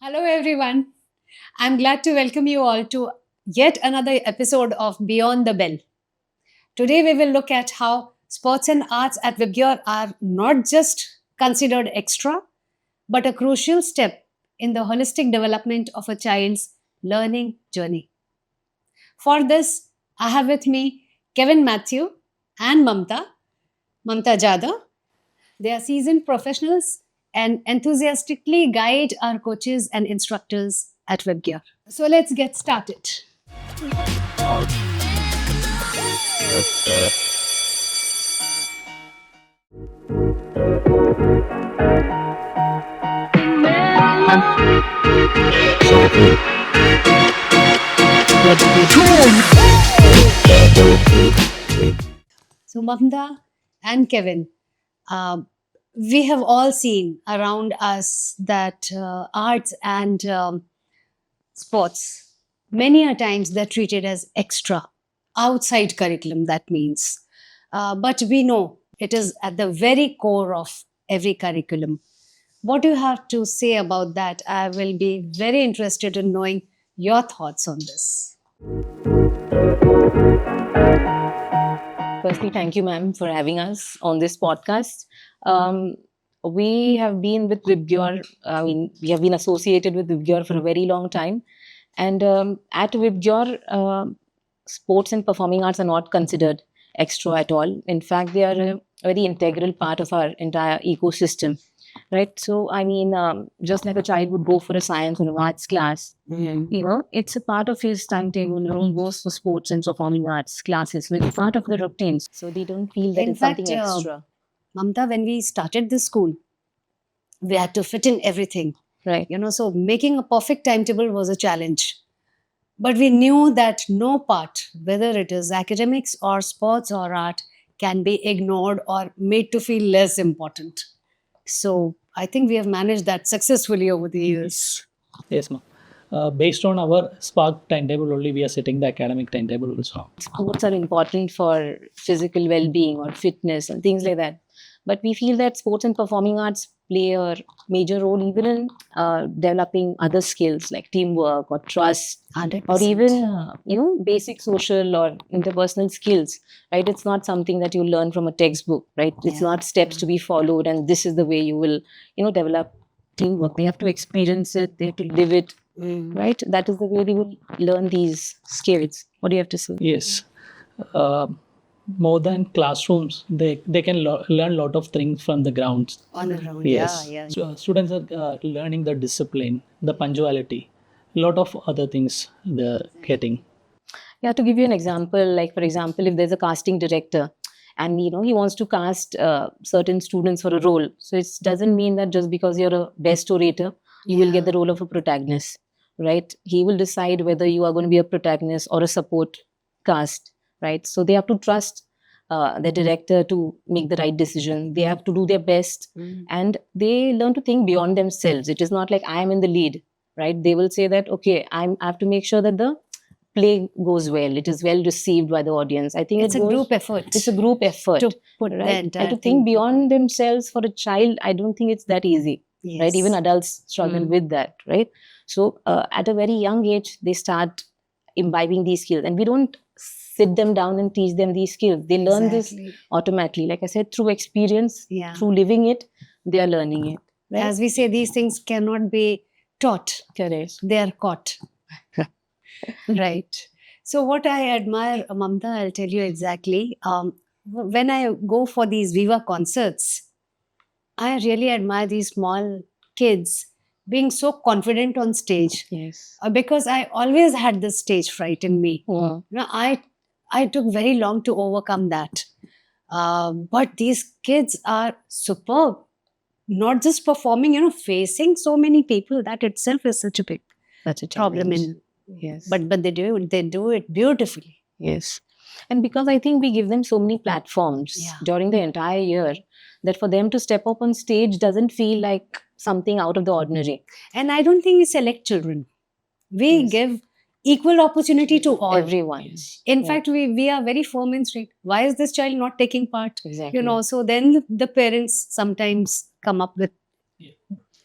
Hello, everyone. I'm glad to welcome you all to yet another episode of Beyond the Bell. Today, we will look at how sports and arts at VIBGYOR are not just considered extra, but a crucial step in the holistic development of a child's learning journey. For this, I have with me Kevin Matthew and Mamta Jadhav. They are seasoned professionals and enthusiastically guide our coaches and instructors at WebGear. So let's get started. So, Mamta and Kevin, uh, we have all seen around us that arts and sports, many a times they're treated as extra, outside curriculum, that means. But we know it is at the very core of every curriculum. What do you have to say about that? I will be very interested in knowing your thoughts on this. Firstly, thank you, ma'am, for having us on this podcast. Um, we have been with VIBGYOR, we have been associated with VIBGYOR for a very long time. And at VIBGYOR, sports and performing arts are not considered extra at all. In fact, they are a very integral part of our entire ecosystem. Right. So, just like a child would go for a science or an arts class, it's a part of his timetable. He goes for sports and performing arts classes, it's part of the routines. So they don't feel that In it's fact, something extra. Mamta, when we started this school, we had to fit in everything. Right. So making a perfect timetable was a challenge. But we knew that no part, whether it is academics or sports or art, can be ignored or made to feel less important. So I think we have managed that successfully over the years. Yes, ma'am. Based on our Spark timetable only, we are setting the academic timetable also. Sports are important for physical well-being or fitness and things like that. But we feel that sports and performing arts play a major role even in developing other skills like teamwork or trust, 100%. or even basic social or interpersonal skills. Right? It's not something that you learn from a textbook. Right? It's Yeah. not steps to be followed, and this is the way you will develop teamwork. They have to experience it. They have to live it. Right? That is the way they will learn these skills. What do you have to say? Yes. More than classrooms, they can learn a lot of things from the grounds. On the ground. Yes. Yeah. So students are learning the discipline, the punctuality, a lot of other things they're getting. Yeah, to give you an example, like for example, if there's a casting director and he wants to cast certain students for a role, so it doesn't mean that just because you're a best orator, you will get the role of a protagonist, right? He will decide whether you are going to be a protagonist or a support cast, right? So they have to trust the director to make the right decision. They have to do their best, and they learn to think beyond themselves. It is not like I am in the lead, right? They will say that okay, I have to make sure that the play goes well, it is well received by the audience. I think It's a group effort. it's a group effort to put right? the And entire to thing. think beyond themselves for a child, I don't think it's that easy. Yes. Right? Even adults struggle with that, right? So at a very young age they start imbibing these skills, and we don't sit them down and teach them these skills. They learn this Exactly. automatically, like I said, through experience. Yeah. Through living it, they are learning it, right? As we say, these things cannot be taught. Correct. They are caught. Right. So what I admire, Mamta, I'll tell you exactly. When I go for these Viva concerts, I really admire these small kids being so confident on stage. Yes. Because I always had this stage fright in me. Yeah. I took very long to overcome that. But these kids are superb. Not just performing, facing so many people, that itself is such a big That's a problem challenge. in. Yes. But they do it beautifully. Yes. And because I think we give them so many platforms Yeah. during the entire year, that for them to step up on stage doesn't feel like something out of the ordinary. And I don't think we select children. We Yes. give equal opportunity to all. Everyone. In Yeah. fact, we are very firm and straight. Why is this child not taking part? Exactly. So then the parents sometimes come up with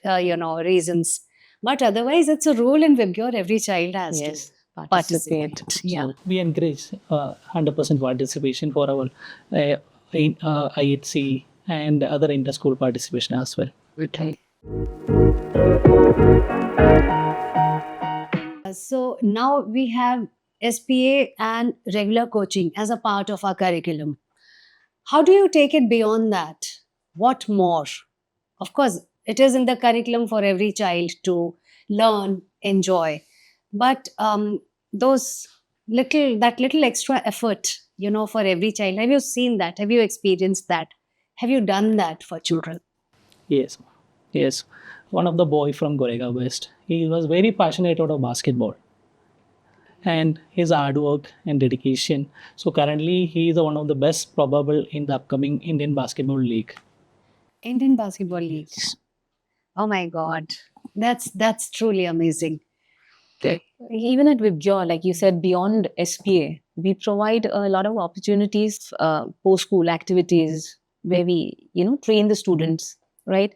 reasons. But otherwise, it's a rule in VIBGYOR, every child has Yes, to participate. participate. Yeah. We encourage 100% participation for our IHC and other inter-school participation as well. Okay. So now we have SPA and regular coaching as a part of our curriculum. How do you take it beyond that? What more? Of course, it is in the curriculum for every child to learn, enjoy. But that little extra effort, for every child. Have you seen that? Have you experienced that? Have you done that for children? Yes, yes. One of the boy from Gorega West, he was very passionate about basketball and his hard work and dedication. So currently, he is one of the best probable in the upcoming Indian Basketball League. Indian Basketball League. Oh my God, that's truly amazing. Even at VIBGYOR, like you said, beyond SPA, we provide a lot of opportunities, post-school activities where we, train the students, right?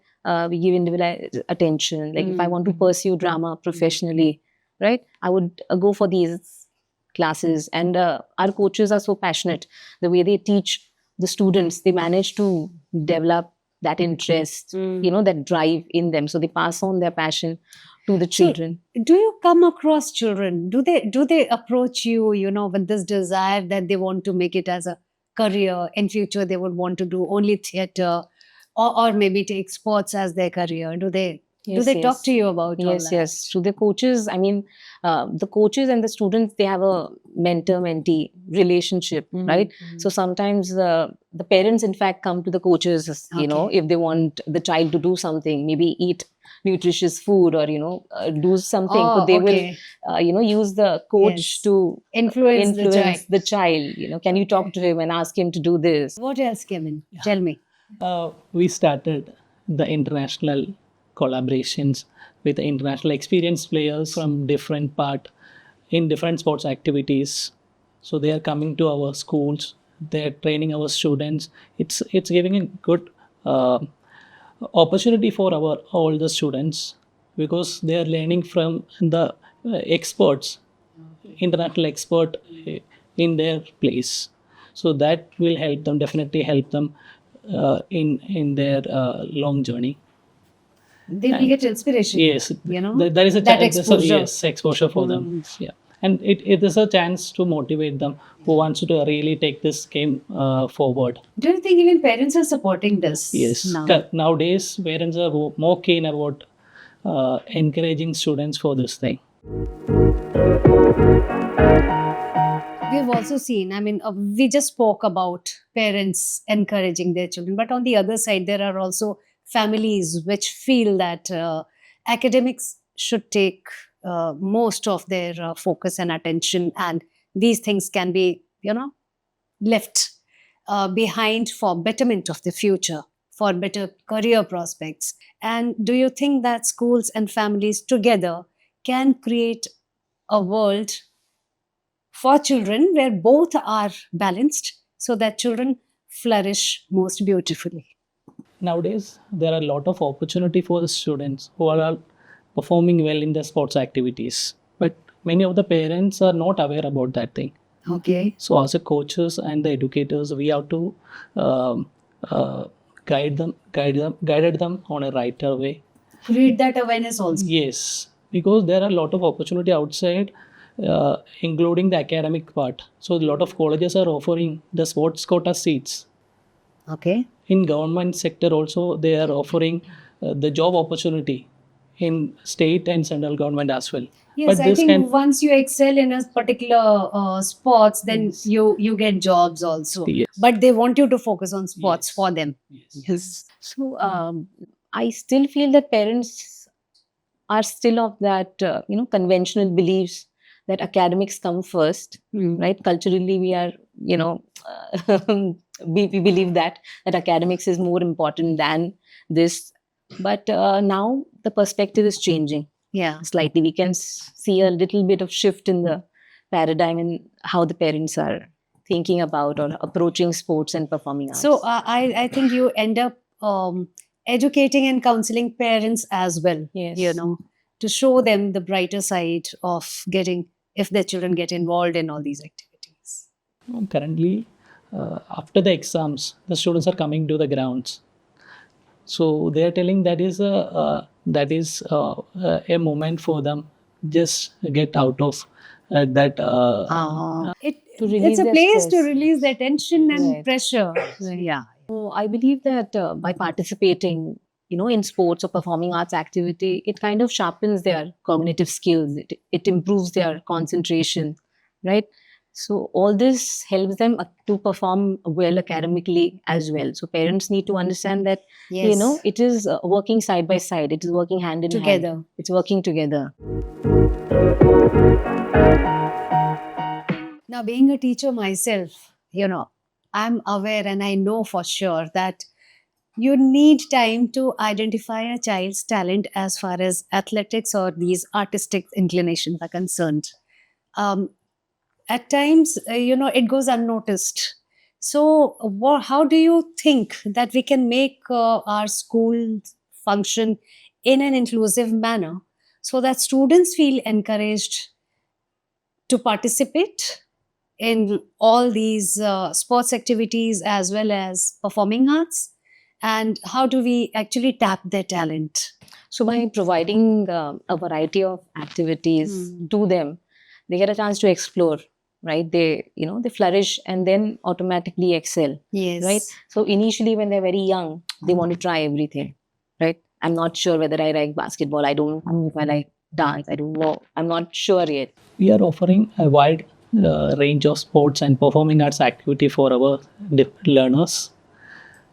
We give individual attention. Like if I want to pursue drama professionally, right, I would go for these classes. And our coaches are so passionate. The way they teach the students, they manage to develop that interest, that drive in them. So they pass on their passion to the children. Do you come across children? Do they approach you, with this desire that they want to make it as a career in future? They would want to do only theater, or maybe take sports as their career. Do they talk to you about all that? Yes. To the coaches, I mean, the coaches and the students, they have a mentor-mentee relationship, right? So sometimes the parents, in fact, come to the coaches, if they want the child to do something, maybe eat nutritious food or do something. So they will use the coach to influence the child. Can you talk to him and ask him to do this? What else, Kevin? Tell me. We started the international collaborations with the international experienced players from different part in different sports activities. So they are coming to our schools. They are training our students. It's giving a good opportunity for all the students because they are learning from the experts, international expert in their place. So that will definitely help them in their long journey. They will get inspiration. Yes, there is exposure for them. Yeah, and it is a chance to motivate them who wants to really take this game forward. Do you think even parents are supporting this? Yes, nowadays parents are more keen about encouraging students for this thing. We've also seen, we just spoke about parents encouraging their children, but on the other side, there are also families which feel that academics should take most of their focus and attention, and these things can be, left behind for betterment of the future, for better career prospects. And do you think that schools and families together can create a world for children where both are balanced so that children flourish most beautifully? Nowadays, there are a lot of opportunity for the students who are performing well in their sports activities. But many of the parents are not aware about that thing. Okay. So as a coaches and the educators, we have to guided them on a right way. Create that awareness also. Yes, because there are a lot of opportunity outside, including the academic part. So a lot of colleges are offering the sports quota seats. Okay. In government sector also, they are offering the job opportunity in state and central government as well. Yes, I think once you excel in a particular sports, then you get jobs also. Yes. But they want you to focus on sports for them. Yes. So I still feel that parents are still of that conventional beliefs that academics come first, right? Culturally, we are we believe that academics is more important than this. But now the perspective is changing. Yeah. Slightly, we can see a little bit of shift in the paradigm and how the parents are thinking about or approaching sports and performing arts. So I think you end up educating and counseling parents as well. Yes. to show them the brighter side of getting, if their children get involved in all these activities? Currently, after the exams, the students are coming to the grounds. So they are telling that is a moment for them. Just get out of that. It's release a their place to stress. release their tension and Right. pressure. Yeah. So I believe that by participating, in sports or performing arts activity, it kind of sharpens their cognitive skills. It improves their concentration, right? So all this helps them to perform well academically as well. So parents need to understand that, Yes. it is working side by side. It is working hand in hand. Together. It's working together. Now, being a teacher myself, I'm aware and I know for sure that you need time to identify a child's talent as far as athletics or these artistic inclinations are concerned. Um, at times, it goes unnoticed. So, how do you think that we can make our school function in an inclusive manner so that students feel encouraged to participate in all these sports activities as well as performing arts? And how do we actually tap their talent? So by providing a variety of activities to them, they get a chance to explore, right? They flourish and then automatically excel, Yes. right? So initially when they're very young, they want to try everything, right? I'm not sure whether I like basketball. I don't know if I like dance. I don't know. I'm not sure yet. We are offering a wide range of sports and performing arts activity for our learners.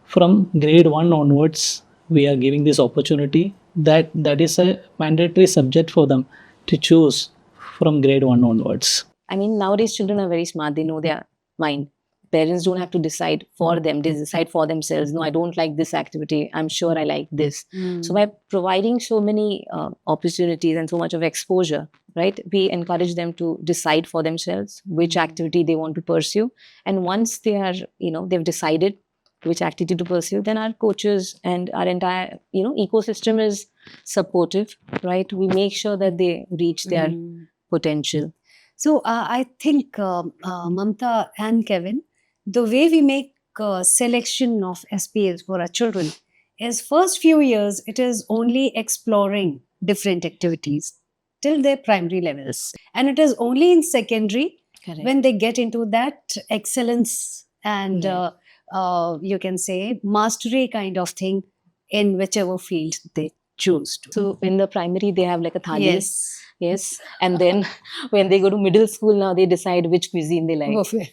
From grade 1 onwards, we are giving this opportunity that is a mandatory subject for them to choose from grade 1 onwards. I mean, nowadays children are very smart. They know their mind. Parents don't have to decide for them. They decide for themselves. No, I don't like this activity. I'm sure I like this. So by providing so many opportunities and so much of exposure, right, we encourage them to decide for themselves which activity they want to pursue. And once they are, they've decided which activity to pursue, then our coaches and our entire, ecosystem is supportive, right? We make sure that they reach their potential. So I think Mamta and Kevin, the way we make selection of SPAs for our children is first few years it is only exploring different activities till their primary levels, and it is only in secondary Correct. when they get into that excellence and you can say mastery kind of thing in whichever field they choose to. So in the primary, they have like a thali. Yes. Yes. And then when they go to middle school, now they decide which cuisine they like. Buffet.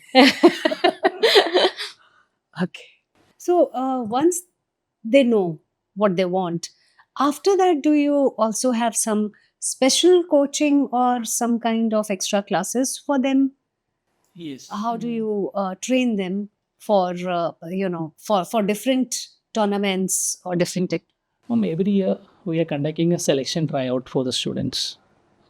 Okay. So once they know what they want, after that, do you also have some special coaching or some kind of extra classes for them? Yes. How do you train them for for different tournaments or different? Every year we are conducting a selection tryout for the students.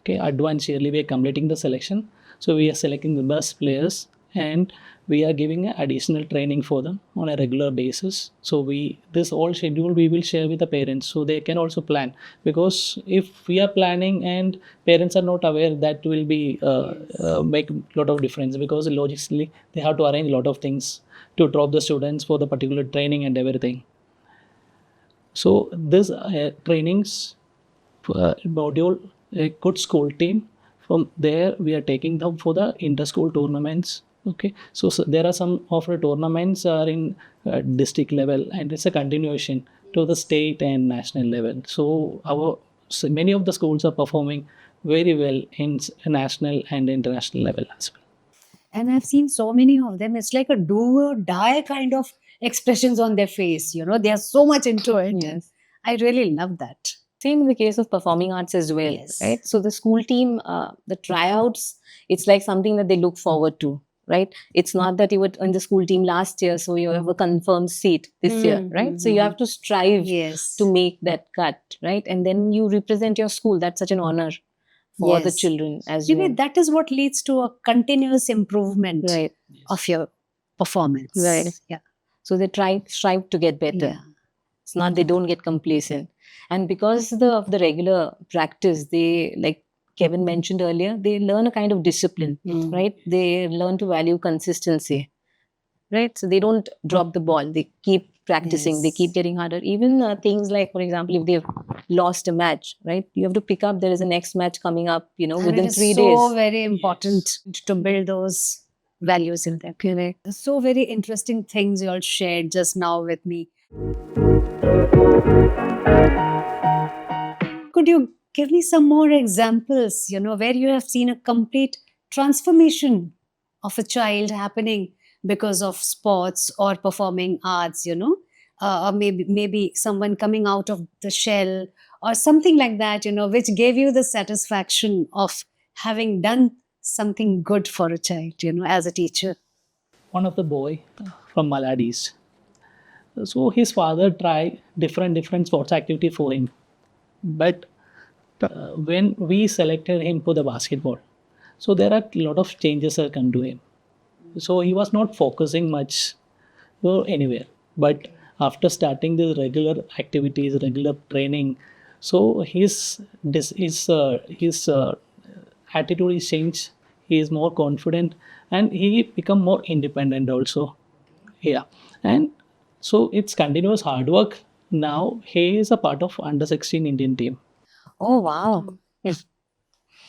Okay, advanced yearly we are completing the selection. So we are selecting the best players and we are giving additional training for them on a regular basis. So this whole schedule we will share with the parents so they can also plan, because if we are planning and parents are not aware, that will be make a lot of difference, because logically they have to arrange a lot of things to drop the students for the particular training and everything. So this trainings module, a good school team. From there, we are taking them for the inter-school tournaments. Okay, so there are some of the tournaments are in district level, and it's a continuation to the state and national level. So many of the schools are performing very well in national and international level as well. And I've seen so many of them. It's like a do or die kind of expressions on their face. They are so much into it. Yes. I really love that. Same in the case of performing arts as well, Yes. right? So the school team, the tryouts, it's like something that they look forward to, right? It's not that you were in the school team last year, so you have a confirmed seat this year, right? So you have to strive Yes. to make that cut, right? And then you represent your school. That's such an honor for the Yes. children as Maybe well. that is what leads to a continuous improvement Right, of your performance. right. Yeah. So they strive to get better. Yeah. So now they don't get complacent. And because of the regular practice, they, like Kevin mentioned earlier, they learn a kind of discipline, right? They learn to value consistency, right? So they don't drop the ball. They keep practicing. They keep Yes. getting harder. Even things like, for example, if they've lost a match, right? You have to pick up. There is a next match coming up, And within it is 3 so days. very important to build those values in them. Correct. So very interesting things you all shared just now with me. Could you give me some more examples, where you have seen a complete transformation of a child happening because of sports or performing arts, or maybe someone coming out of the shell or something like that, which gave you the satisfaction of having done something good for a child, as a teacher. One of the boy from Maladies. So his father tried different sports activity for him, but when we selected him for the basketball, so there are a lot of changes that come to him. So he was not focusing much anywhere. But after starting the regular activities, regular training, so his attitude is changed. He is more confident and he become more independent also. Yeah, and so it's continuous hard work. Now he is a part of under 16 Indian team. Oh, wow.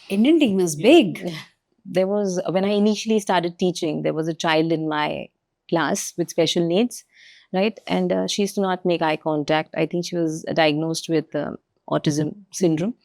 Indian team is big. There was, when I initially started teaching, there was a child in my class with special needs, right? And she used to not make eye contact. I think she was diagnosed with autism syndrome.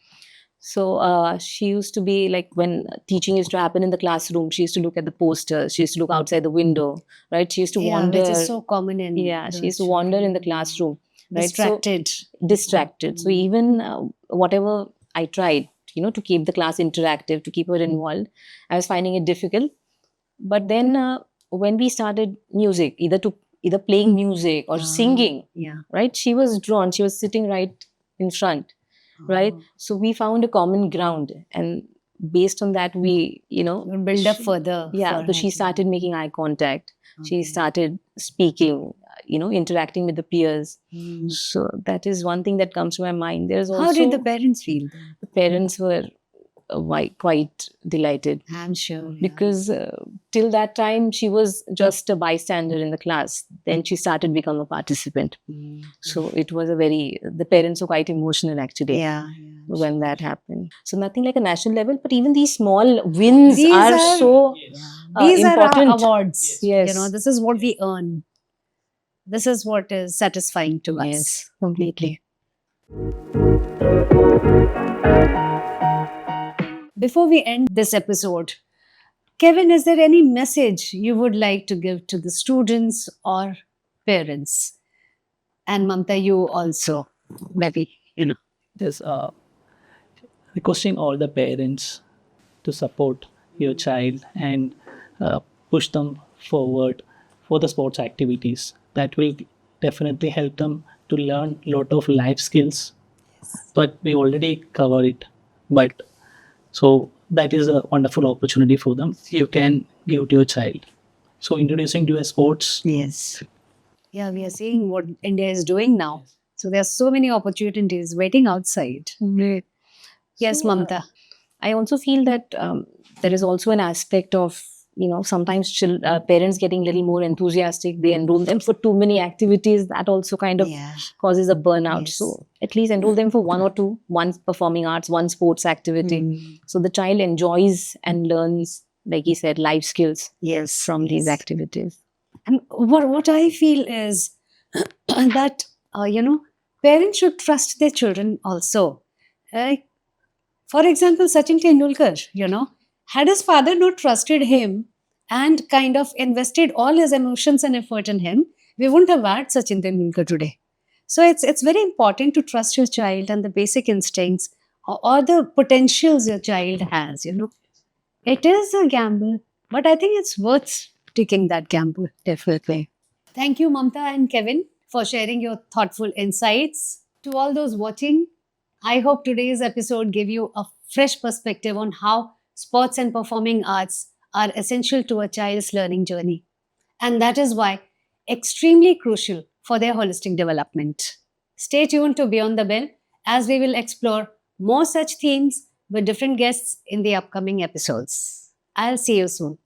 So she used to be like, when teaching used to happen in the classroom, she used to look at the posters, she used to look outside the window, right? She used to Yeah, wander. which is so common in Yeah, she the used to wander in the children. classroom, right? So Distracted. distracted. So even whatever I tried, to keep the class interactive, to keep her involved, I was finding it difficult. But then when we started music, either playing music or singing, Yeah. right? She was drawn. She was sitting right in front, right? So we found a common ground, and based on that, we, We'll build up further. yeah. for So her. she started making eye contact. She Okay. started speaking, interacting with the peers. Mm. So that is one thing that comes to my mind. There's also How did the parents feel? the parents were quite delighted, I'm sure. because till that time she was just a bystander in the class. Then she started become a participant. So it was the parents were quite emotional actually Yeah. when that happened. So nothing like a national level, but even these small wins These are are- so These are important. our awards. Yes. This is what we earn. This is what is satisfying to us. Yes, completely. Before we end this episode, Kevin, is there any message you would like to give to the students or parents? And Mamta, you also, maybe. Just requesting all the parents to support your child and push them forward for the sports activities. That will definitely help them to learn a lot of life skills. But we already covered it. But so that is a wonderful opportunity for them. You can give to your child. So introducing to a sports. Yes. Yeah, we are seeing what India is doing now. So there are so many opportunities waiting outside. Great. Yes, So, Mamta. I also feel that there is also an aspect of, sometimes parents getting a little more enthusiastic. They enroll them for too many activities. That also kind of causes a burnout. Yes. So at least enroll them for one or two, one performing arts, one sports activity. So the child enjoys and learns, like he said, life skills Yes. from these activities. And what I feel is that, parents should trust their children also. For example, Sachin Tendulkar, had his father not trusted him and kind of invested all his emotions and effort in him, we wouldn't have had Sachin Tendulkar today. So it's very important to trust your child and the basic instincts or the potentials your child has. It is a gamble, but I think it's worth taking that gamble. Definitely. Thank you, Mamta and Kevin, for sharing your thoughtful insights. To all those watching, I hope today's episode gave you a fresh perspective on how sports and performing arts are essential to a child's learning journey. And that is why extremely crucial for their holistic development. Stay tuned to Beyond the Bell as we will explore more such themes with different guests in the upcoming episodes. I'll see you soon.